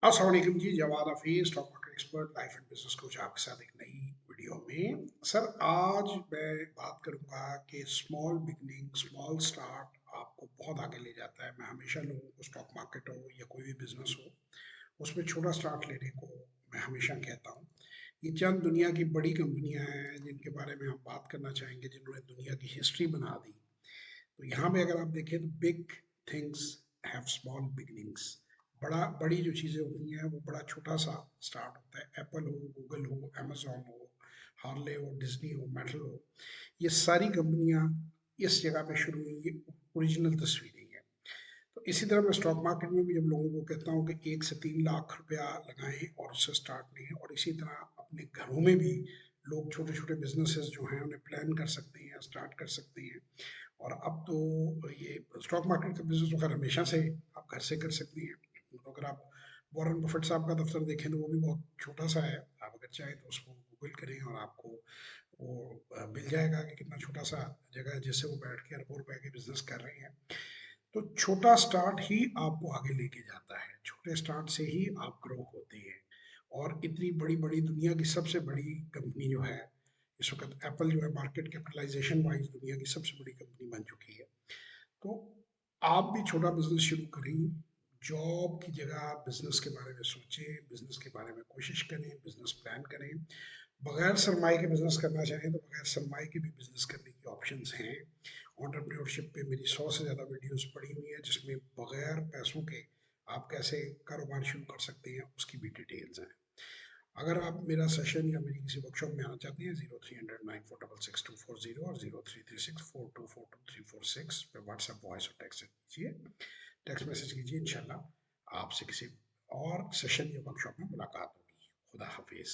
अस्सलाम वालेकुम जी, Jawad Hafeez stock market expert life and business coach आपके साथ एक नई वीडियो में। सर, आज मैं बात करूंगा कि स्मॉल बिगनिंग, स्मॉल स्टार्ट आपको बहुत आगे ले जाता है। मैं हमेशा लोगों को, स्टॉक मार्केट हो या कोई भी बिजनेस हो, उसमें छोटा स्टार्ट लेने को मैं हमेशा कहता हूँ। ये चंद दुनिया की बड़ी कंपनियां हैं जिनके बारे में हम बात करना चाहेंगे, जिन्होंने दुनिया की हिस्ट्री बना दी। तो यहाँ पे अगर आप देखें तो big things have small beginnings. बड़ी जो चीज़ें होती हैं वो बड़ा छोटा सा स्टार्ट होता है। एप्पल हो, गूगल हो, अमेजोन हो, हार्ले हो, डिज्नी हो, मेटल हो, ये सारी कंपनियां इस जगह पे शुरू हुई। ये ओरिजिनल तस्वीर नहीं है। तो इसी तरह मैं स्टॉक मार्केट में भी जब लोगों को कहता हूँ कि 1 से 3 लाख रुपया लगाएं और उससे स्टार्ट लें, और इसी तरह अपने घरों में भी लोग छोटे छोटे बिजनेसेस जो हैं उन्हें प्लान कर सकते हैं, स्टार्ट कर सकते हैं। और अब तो ये स्टॉक मार्केट का बिजनेस तो खैर हमेशा से आप घर से कर सकती हैं। तो अगर आप वॉरेन बफेट साहब का दफ्तर देखें तो वो भी बहुत छोटा सा है। आप अगर चाहें तो उसको गूगल करें और आपको वो मिल जाएगा कि कितना छोटा सा जगह है जिससे वो बैठ के अरबों रुपए के बिजनेस कर रहे हैं। तो छोटा स्टार्ट ही आपको आगे लेके जाता है। छोटे स्टार्ट से ही आप ग्रो होते हैं। और इतनी बड़ी बड़ी दुनिया की सबसे बड़ी कंपनी जो है इस वक्त, एप्पल जो है, मार्केट कैपिटलाइजेशन वाइज दुनिया की सबसे बड़ी कंपनी बन चुकी है। तो आप भी छोटा बिजनेस शुरू करें। जॉब की जगह बिजनेस के बारे में सोचें, बिजनेस के बारे में कोशिश करें, बिजनेस प्लान करें। बगैर सरमाए के बिजनेस करना चाहें तो बगैर सरमाए के भी बिजनेस करने की ऑप्शंस हैं। एंटरप्रेन्योरशिप पे मेरी 100 से ज़्यादा वीडियोस पड़ी हुई हैं जिसमें बगैर पैसों के आप कैसे कारोबार शुरू कर सकते हैं उसकी भी डिटेल्स हैं। अगर आप मेरा सेशन या मेरी किसी वर्कशॉप में आना चाहते हैं, 0300 9466240 और 03364242 पे व्हाट्सएप वॉइस और टेक्स्ट कीजिए, टेक्स्ट मैसेज कीजिए। इंशाल्लाह आपसे किसी और सेशन या वर्कशॉप में मुलाकात होगी। खुदा हाफिज।